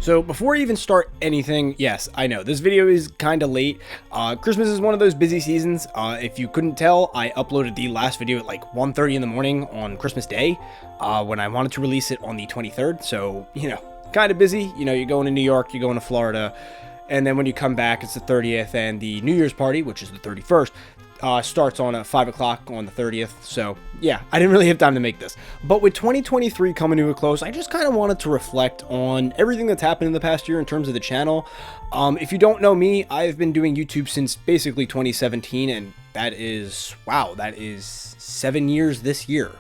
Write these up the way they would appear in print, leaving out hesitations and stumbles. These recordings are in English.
So before I even start anything, yes, I know this video is kind of late. Christmas is one of those busy seasons. If you couldn't tell, I uploaded the last video at like 1:30 in the morning on Christmas Day, when I wanted to release it on the 23rd. So, you know, kind of busy. You know, you're going to New York, you're going to Florida, and then when you come back, it's the 30th, and the New Year's party, which is the 31st, starts on 5 o'clock on the 30th. So yeah, I didn't really have time to make this. But with 2023 coming to a close, I just kind of wanted to reflect on everything that's happened in the past year in terms of the channel. If you don't know me, I've been doing YouTube since basically 2017, and that is, wow, that is 7 years this year.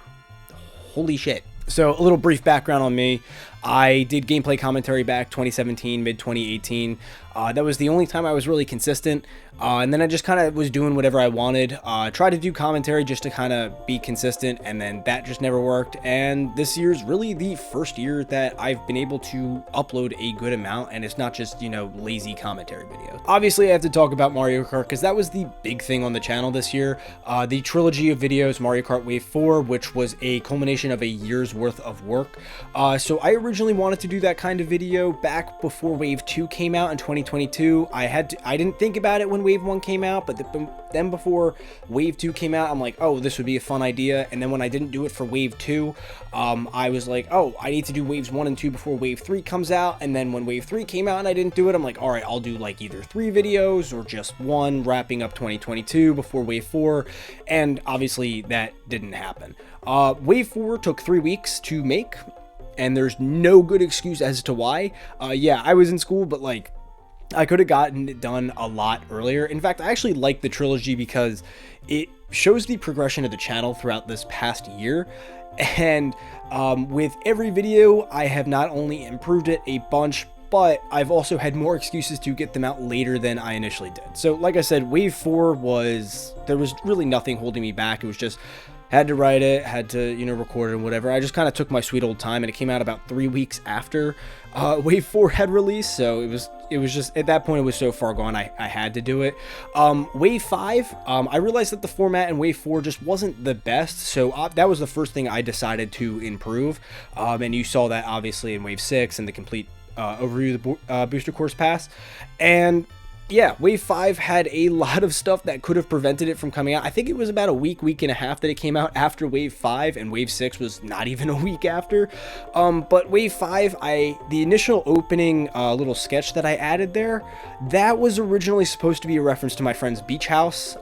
Holy shit. So a little brief background on me. I did gameplay commentary back 2017, mid 2018. That was the only time I was really consistent. And then I just kind of was doing whatever I wanted. Tried to do commentary just to kind of be consistent, and then that just never worked. And this year's really the first year that I've been able to upload a good amount, and it's not just, you know, lazy commentary videos. Obviously, I have to talk about Mario Kart because that was the big thing on the channel this year. The trilogy of videos, Mario Kart Wave 4, which was a culmination of a year's worth of work. So I originally wanted to do that kind of video back before Wave 2 came out in 2022. I didn't think about it when Wave 1 came out, but then before Wave 2 came out, I'm like, oh, this would be a fun idea. And then when I didn't do it for Wave 2, I was like, oh, I need to do Waves 1 and 2 before Wave 3 comes out. And then when Wave 3 came out and I didn't do it, I'm like, all right, I'll do like either 3 videos or just 1, wrapping up 2022 before Wave 4. And obviously that didn't happen. Wave 4 took 3 weeks to make, and there's no good excuse as to why. Yeah, I was in school, but like, I could have gotten it done a lot earlier. In fact, I actually like the trilogy because it shows the progression of the channel throughout this past year. And with every video, I have not only improved it a bunch, but I've also had more excuses to get them out later than I initially did. So like I said, Wave 4 there was really nothing holding me back. It was just, had to write it, had to, you know, record it and whatever. I just kind of took my sweet old time, and it came out about 3 weeks after Wave 4 had released. So it was just, at that point, it was so far gone, I had to do it. Wave 5, I realized that the format in Wave 4 just wasn't the best. So that was the first thing I decided to improve. And you saw that obviously in Wave 6 and the complete overview of the Booster Course Pass. And yeah, Wave 5 had a lot of stuff that could have prevented it from coming out. I think it was about a week and a half that it came out after Wave 5, and Wave 6 was not even a week after. But Wave 5, the initial opening little sketch that I added there, that was originally supposed to be a reference to my friend's beach house.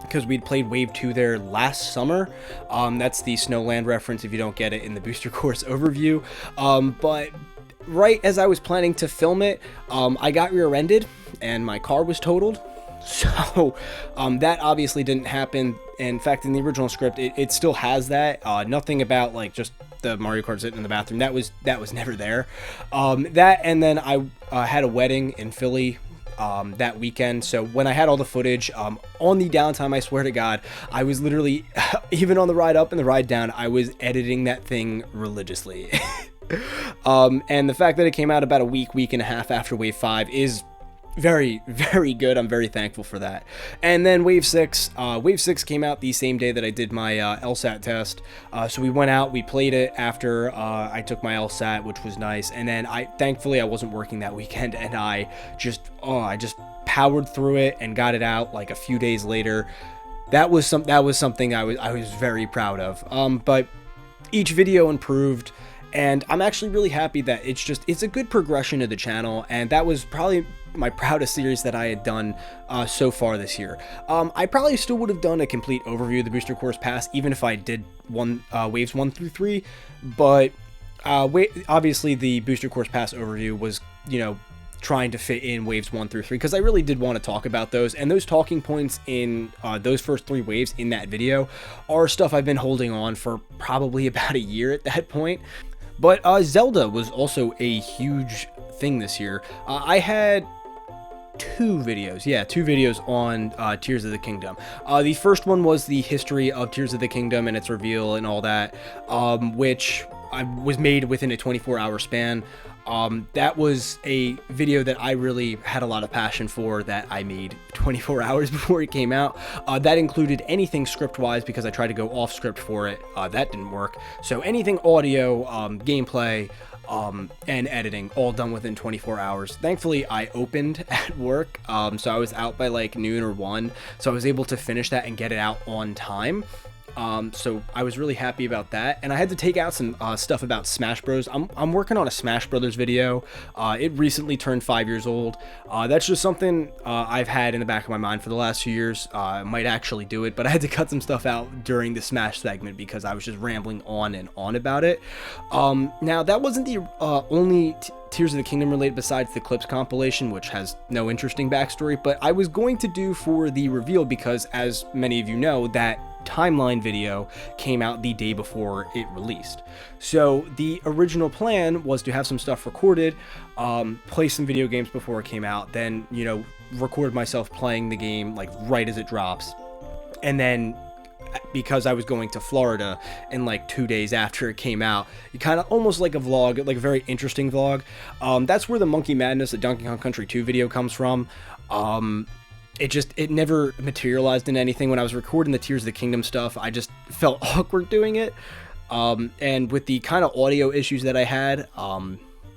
Because we'd played Wave 2 there last summer. That's the Snowland reference if you don't get it in the Booster Course overview. But right as I was planning to film it, I got rear-ended and my car was totaled. So that obviously didn't happen. In fact, in the original script, it still has that. Nothing about like just the Mario Kart sitting in the bathroom. That was never there. That, and then I had a wedding in Philly that weekend. So when I had all the footage on the downtime, I swear to God, I was literally, even on the ride up and the ride down, I was editing that thing religiously. And the fact that it came out about a week and a half after Wave 5 is very, very good. I'm very thankful for that. And then Wave 6 came out the same day that I did my LSAT test. So we went out, we played it after I took my LSAT, which was nice. And then thankfully I wasn't working that weekend, and I just powered through it and got it out like a few days later. That was something I was very proud of. But each video improved. And I'm actually really happy that it's a good progression of the channel, and that was probably my proudest series that I had done so far this year. I probably still would have done a complete overview of the Booster Course Pass, even if I did Waves 1 through 3, but obviously the Booster Course Pass overview was, you know, trying to fit in Waves 1 through 3, because I really did want to talk about those, and those talking points in those first 3 waves in that video are stuff I've been holding on for probably about a year at that point. But Zelda was also a huge thing this year. I had 2 videos on Tears of the Kingdom. The first one was the history of Tears of the Kingdom and its reveal and all that, which was made within a 24-hour span. That was a video that I really had a lot of passion for, that I made 24 hours before it came out. That included anything script-wise, because I tried to go off script for it. That didn't work. So anything audio, gameplay, and editing, all done within 24 hours. Thankfully, I opened at work, so I was out by like noon or 1, so I was able to finish that and get it out on time. So I was really happy about that, and I had to take out some stuff about Smash Bros. I'm working on a Smash Brothers video. It recently turned 5 years old. That's just something I've had in the back of my mind for the last few years. I might actually do it, but I had to cut some stuff out during the Smash segment because I was just rambling on and on about it. Now, that wasn't the only Tears of the Kingdom related besides the clips compilation, which has no interesting backstory, but I was going to do for the reveal because, as many of you know, that timeline video came out the day before it released. So the original plan was to have some stuff recorded, play some video games before it came out, then, you know, record myself playing the game like right as it drops, and then because I was going to Florida in like 2 days after it came out, you kind of almost like a vlog, like a very interesting vlog. That's where the Monkey Madness, the Donkey Kong Country 2 video comes from. It never materialized in anything. When I was recording the Tears of the Kingdom stuff, I just felt awkward doing it. And with the kind of audio issues that I had,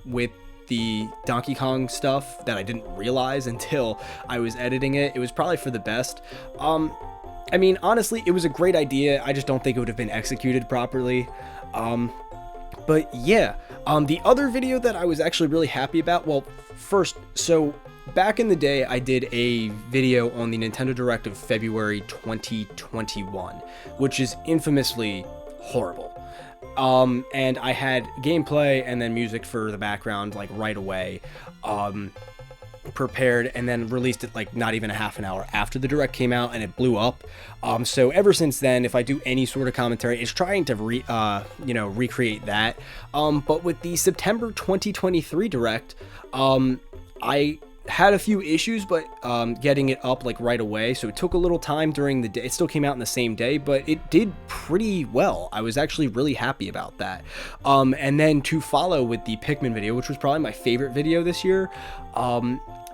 with the Donkey Kong stuff that I didn't realize until I was editing it, it was probably for the best. I mean, honestly, it was a great idea. I just don't think it would have been executed properly. But yeah, the other video that I was actually really happy about, well, first, so back in the day, I did a video on the Nintendo Direct of February 2021, which is infamously horrible. And I had gameplay and then music for the background, like, right away, prepared, and then released it like not even a half an hour after the Direct came out, and it blew up. So ever since then, if I do any sort of commentary, it's trying to recreate that. But with the September 2023 Direct, I had a few issues, but getting it up like right away, so it took a little time during the day. It still came out in the same day, but it did pretty well. I was actually really happy about that. And then to follow with the Pikmin video, which was probably my favorite video this year,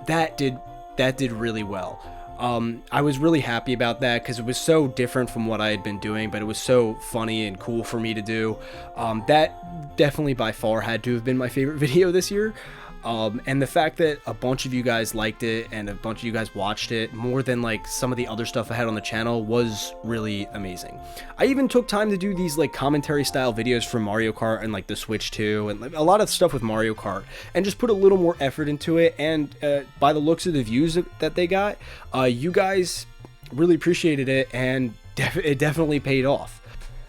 that did really well. I was really happy about that because it was so different from what I had been doing, but it was so funny and cool for me to do. That definitely by far had to have been my favorite video this year. And the fact that a bunch of you guys liked it and a bunch of you guys watched it more than like some of the other stuff I had on the channel was really amazing. I even took time to do these like commentary style videos for Mario Kart and like the Switch 2 and a lot of stuff with Mario Kart, and just put a little more effort into it. And by the looks of the views that they got, you guys really appreciated it, and it definitely paid off.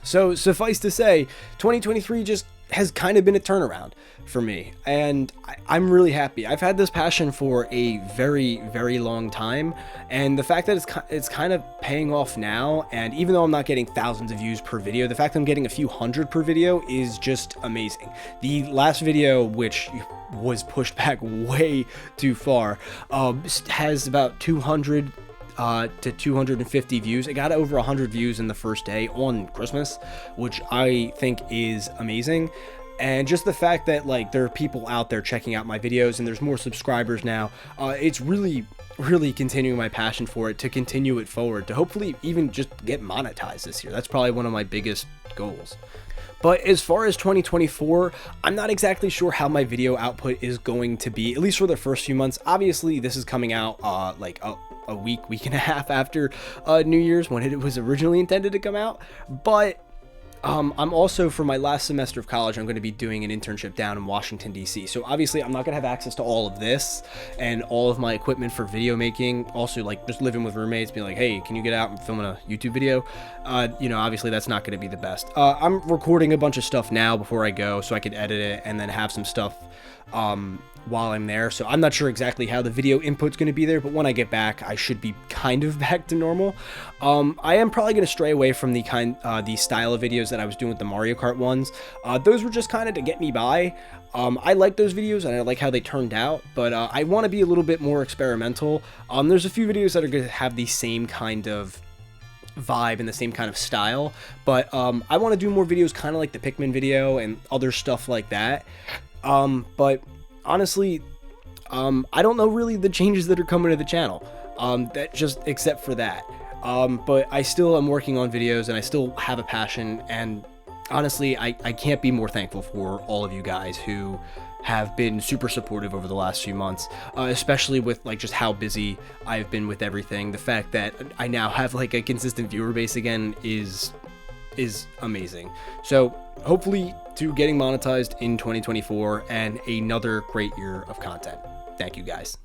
So suffice to say, 2023 just has kind of been a turnaround for me, and I'm really happy. I've had this passion for a very, very long time, and the fact that it's kind of paying off now, and even though I'm not getting thousands of views per video, the fact that I'm getting a few hundred per video is just amazing. The last video, which was pushed back way too far, has about 200 to 250 views. It got over 100 views in the first day on Christmas, which I think is amazing. And just the fact that like there are people out there checking out my videos and there's more subscribers now, it's really continuing my passion for it, to continue it forward, to hopefully even just get monetized this year. That's probably one of my biggest goals. But as far as 2024, I'm not exactly sure how my video output is going to be, at least for the first few months. Obviously, this is coming out like a week and a half after New Year's, when it was originally intended to come out. But I'm also, for my last semester of college, I'm going to be doing an internship down in Washington, D.C. So obviously I'm not going to have access to all of this and all of my equipment for video making. Also, like, just living with roommates, being like, hey, can you get out and film a YouTube video? Obviously that's not going to be the best. I'm recording a bunch of stuff now before I go, so I could edit it and then have some stuff while I'm there. So I'm not sure exactly how the video input's going to be there, but when I get back, I should be kind of back to normal. I am probably going to stray away from the style of videos that I was doing with the Mario Kart ones. Those were just kind of to get me by. I like those videos and I like how they turned out, but I want to be a little bit more experimental. There's a few videos that are going to have the same kind of vibe and the same kind of style, but I want to do more videos kind of like the Pikmin video and other stuff like that. But honestly, I don't know really the changes that are coming to the channel, except for that. But I still am working on videos and I still have a passion, and honestly, I can't be more thankful for all of you guys who have been super supportive over the last few months, especially with like just how busy I've been with everything. The fact that I now have like a consistent viewer base again is amazing. So hopefully to getting monetized in 2024 and another great year of content. Thank you guys.